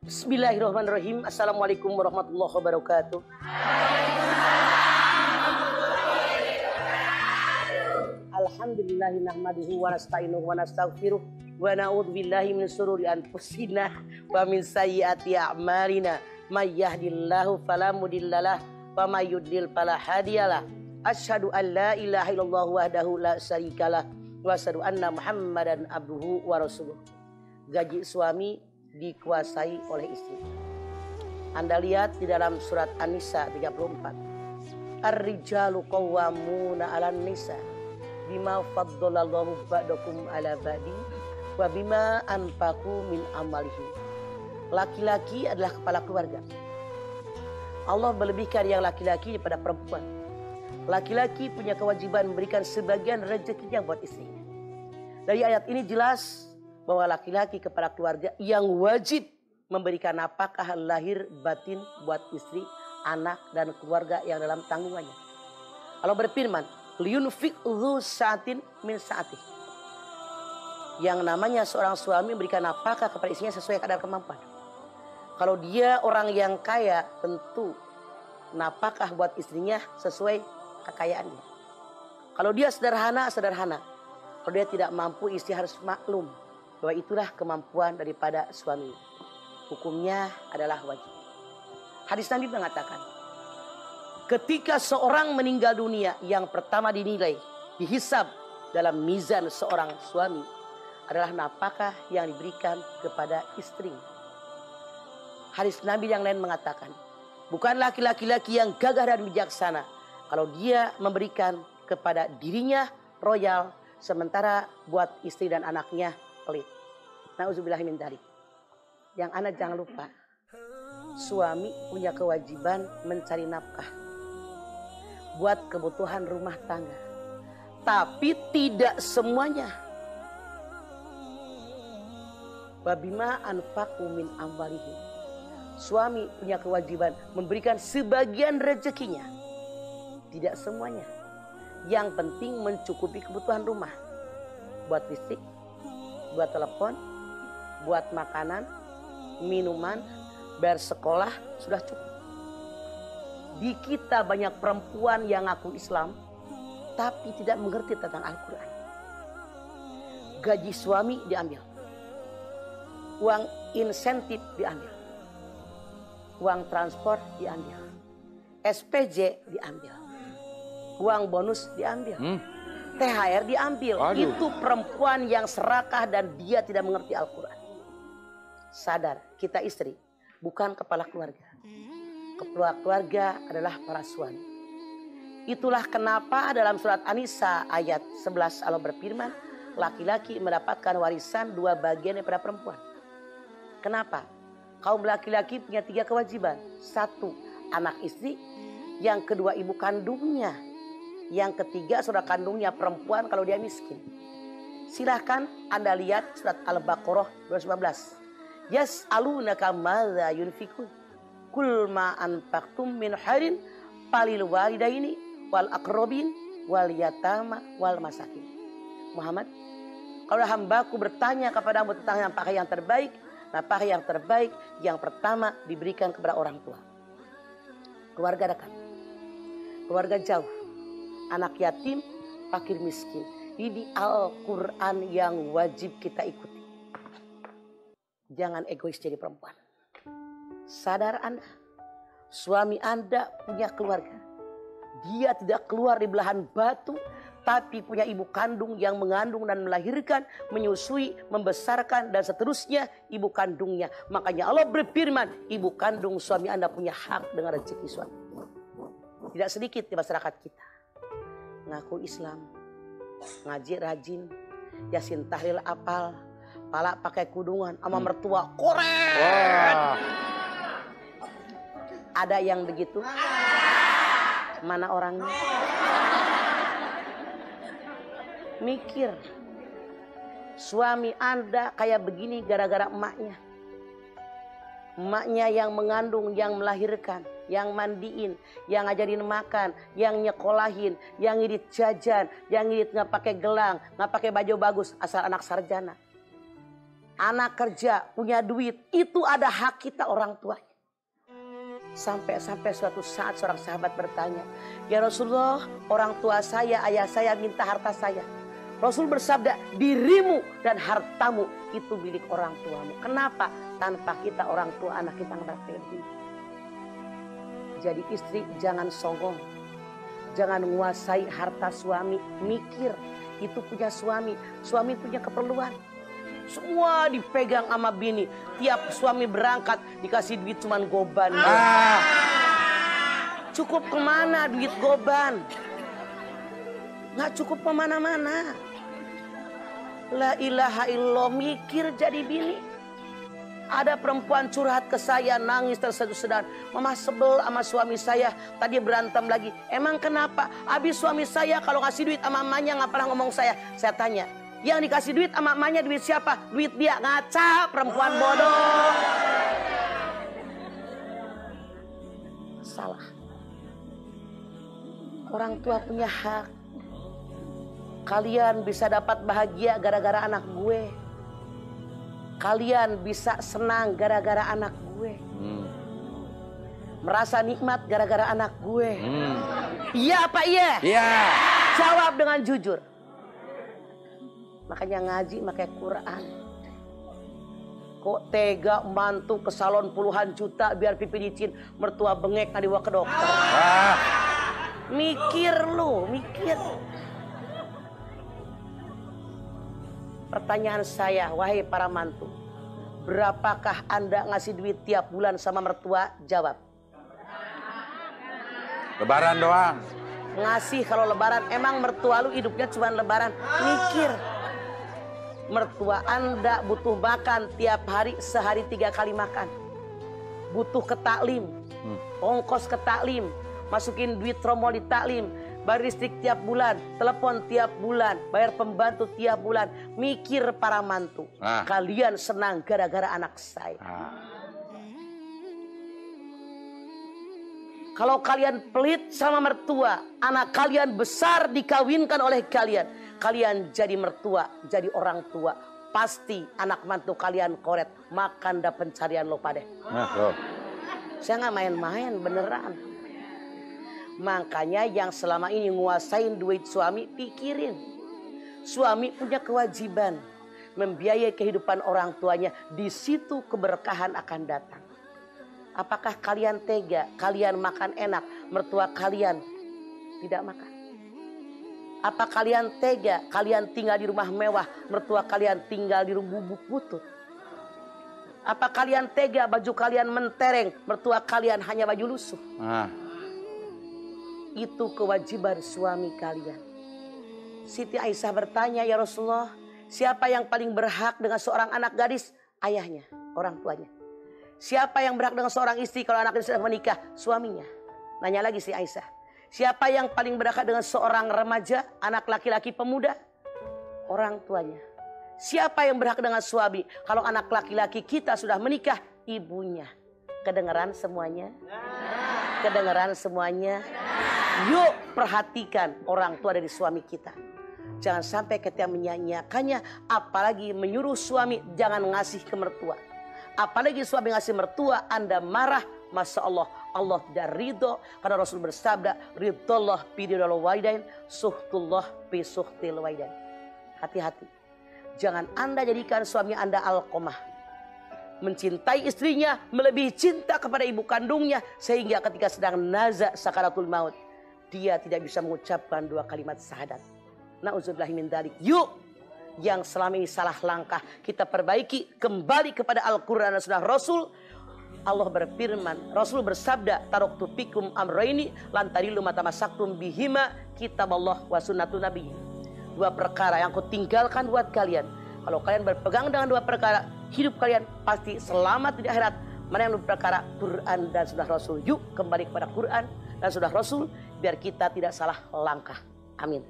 Bismillahirrahmanirrahim. Assalamualaikum warahmatullahi wabarakatuh. Alhamdulillahi nahmaduhu wa nasta'inuhu wa nastaghfiruh wa na'udzu billahi min shururi anfusina wa min sayyiati a'malina. May yahdihillahu fala mudhillalah wa may yudlil fala hadiyalah. Asyhadu an la ilaha illallah wahdahu la syarikalah wa asyhadu anna Muhammadan abduhu wa rasuluh. Gaji suami dikuasai oleh istri. Anda lihat di dalam surat An-Nisa 34. Ar-rijalu qawwamuna 'alan nisa bima faddalallahu ba'dakum 'ala ba'di wa bima anfaqu min amalihim. Laki-laki adalah kepala keluarga. Allah melebihkan yang laki-laki daripada perempuan. Laki-laki punya kewajiban memberikan sebagian rezekinya buat istrinya. Dari ayat ini jelas bahwa laki-laki kepala keluarga yang wajib memberikan nafkah lahir batin buat istri, anak, dan keluarga yang dalam tanggungannya. Allah berfirman, liyunfiq dzu sa'atin min sa'atih. Yang namanya seorang suami memberikan nafkah kepada istrinya sesuai kadar kemampuan. Kalau dia orang yang kaya, tentu nafkah buat istrinya sesuai kekayaannya. Kalau dia sederhana, sederhana. Kalau dia tidak mampu, istri harus maklum bahwa itulah kemampuan daripada suami. Hukumnya adalah wajib. Hadis Nabi mengatakan, ketika seorang meninggal dunia, yang pertama dinilai, dihisab dalam mizan seorang suami adalah nafkah yang diberikan kepada istri. Hadis Nabi yang lain mengatakan, bukanlah laki-laki yang gagah dan bijaksana kalau dia memberikan kepada dirinya royal, sementara buat istri dan anaknya pelit. Nauzubillahi min dzalik. Yang anak jangan lupa, suami punya kewajiban mencari nafkah buat kebutuhan rumah tangga, tapi tidak semuanya. Wabima anfaqu min amwalihim. Suami punya kewajiban memberikan sebagian rezekinya, tidak semuanya. Yang penting mencukupi kebutuhan rumah, buat listrik, buat telepon, buat makanan, minuman, bayar sekolah, sudah cukup. Di kita banyak perempuan yang ngaku Islam tapi tidak mengerti tentang Al-Quran. Gaji suami diambil, uang insentif diambil, uang transport diambil, SPJ diambil, uang bonus diambil, THR diambil. Aduh. Itu perempuan yang serakah dan dia tidak mengerti Al-Quran. Sadar, kita istri bukan kepala keluarga. Kepala keluarga adalah para suami. Itulah kenapa dalam surat An-Nisa ayat 11 Allah berfirman, laki-laki mendapatkan warisan 2 bagian daripada perempuan. Kenapa? Kaum laki-laki punya 3 kewajiban. 1, anak istri. Yang kedua, ibu kandungnya. Yang ketiga, saudara kandungnya perempuan kalau dia miskin. Silahkan Anda lihat surat Al-Baqarah 215. Yas'alunaka madza yunfikun. Kul ma anfaqtum min khairin falil walidaini wal aqrabin wal yatama wal masakin. Muhammad, kalau hambaku bertanya kepadamu tentang nafkah yang terbaik, nafkah yang terbaik yang pertama diberikan kepada orang tua. Keluarga dekat, keluarga jauh, anak yatim, fakir miskin. Ini Al-Quran yang wajib kita ikuti. Jangan egois jadi perempuan. Sadar Anda, suami Anda punya keluarga. Dia tidak keluar di belahan batu, tapi punya ibu kandung yang mengandung dan melahirkan, menyusui, membesarkan, dan seterusnya ibu kandungnya. Makanya Allah berfirman, ibu kandung suami Anda punya hak dengan rezeki suami. Tidak sedikit di masyarakat kita ngaku Islam, ngaji rajin, yasin tahlil apal, pala pakai kudungan, sama mertua korek. Wow. Ada yang begitu? Mana orangnya? Mikir, suami Anda kayak begini gara-gara emaknya. Emaknya yang mengandung, yang melahirkan, yang mandiin, yang ngajarin makan, yang nyekolahin, yang ngirit jajan, yang ngirit nggak pakai gelang, nggak pakai baju bagus, asal anak sarjana. anak kerja, punya duit, itu ada hak kita orang tuanya. Sampai suatu saat seorang sahabat bertanya, ya Rasulullah, orang tua saya, ayah saya minta harta saya. Rasul bersabda, dirimu dan hartamu itu milik orang tuamu. Kenapa? Tanpa kita orang tua, anak kita nggak peduli. Jadi istri jangan songong, jangan menguasai harta suami. Mikir, itu punya suami, suami punya keperluan. Semua dipegang sama bini. Tiap suami berangkat dikasih duit cuman goban. Cukup kemana duit goban? Nggak cukup kemana-mana. La ilaha illallah, mikir jadi bini. Ada perempuan curhat ke saya, nangis terseduh-seduh. Mama sebel sama suami saya, tadi berantem lagi. Emang kenapa? Habis suami saya kalau ngasih duit sama mamanya nggak pernah ngomong saya. Saya tanya, yang dikasih duit sama mamanya duit siapa? Duit dia. Ngaca, perempuan bodoh. Salah. Orang tua punya hak. Kalian bisa dapat bahagia gara-gara anak gue. Kalian bisa senang gara-gara anak gue. Merasa nikmat gara-gara anak gue. Iya apa iya? Iya. Jawab dengan jujur. Makanya ngaji pakai Quran. Kok tega mantu ke salon puluhan juta biar pipi licin, mertua bengek nggak dibawa ke dokter. Mikir lu, mikir. Pertanyaan saya, wahai para mantu, berapakah Anda ngasih duit tiap bulan sama mertua? Jawab. Lebaran doang. Ngasih kalau lebaran, emang mertua lu hidupnya cuma lebaran? Mikir. Mertua Anda butuh makan tiap hari, sehari 3 kali makan. Butuh ke taklim, ongkos ke taklim, masukin duit tromol di taklim. Bayar listrik tiap bulan, telepon tiap bulan, bayar pembantu tiap bulan. Mikir para mantu, kalian senang gara-gara anak saya. Kalau kalian pelit sama mertua, anak kalian besar dikawinkan oleh kalian. Kalian jadi mertua, jadi orang tua. Pasti anak mantu kalian koret, makan dah pencarian lo padeh. Saya nggak main-main, beneran. Makanya yang selama ini nguasain duit suami, pikirin. Suami punya kewajiban membiayai kehidupan orang tuanya. Di situ keberkahan akan datang. Apakah kalian tega, kalian makan enak, mertua kalian tidak makan? Apa kalian tega, kalian tinggal di rumah mewah, mertua kalian tinggal di rumah bubuk butut? Apa kalian tega, baju kalian mentereng, mertua kalian hanya baju lusuh? Itu kewajiban suami kalian. Siti Aisyah bertanya, ya Rasulullah, siapa yang paling berhak dengan seorang anak gadis? Ayahnya, orang tuanya. Siapa yang berhak dengan seorang istri kalau anak gadis sudah menikah? Suaminya. Nanya lagi si Aisyah, siapa yang paling berhak dengan seorang remaja, anak laki-laki pemuda? Orang tuanya. Siapa yang berhak dengan suami kalau anak laki-laki kita sudah menikah? Ibunya. Kedengeran semuanya? Kedengeran semuanya? Yuk perhatikan orang tua dari suami kita. Jangan sampai kita menyanyiakannya. Apalagi menyuruh suami jangan ngasih ke mertua. Apalagi suami ngasih mertua, Anda marah. Masya Allah, Allah tidak ridho. Karena Rasul bersabda, ridhollah bididul walidain, suhtullah bisuhtil walidain. Hati-hati. Jangan Anda jadikan suami Anda alqomah. Mencintai istrinya melebihi cinta kepada ibu kandungnya. Sehingga ketika sedang naza sakaratul maut, dia tidak bisa mengucapkan 2 kalimat syahadat. Na'udzubillahi min dzalik. Yuk, yang selama ini salah langkah kita perbaiki, kembali kepada Al-Quran dan Sunnah Rasul. Allah berfirman, Rasul bersabda, taroktu fikum amroini lantarilu matamasaktum bihima kitaballah wa sunnatun nabi. 2 perkara yang aku tinggalkan buat kalian. Kalau kalian berpegang dengan 2 perkara, hidup kalian pasti selamat di akhirat. Mana yang 2 perkara? Quran dan Sunnah Rasul. Yuk kembali kepada Quran dan Sunnah Rasul biar kita tidak salah langkah. Amin.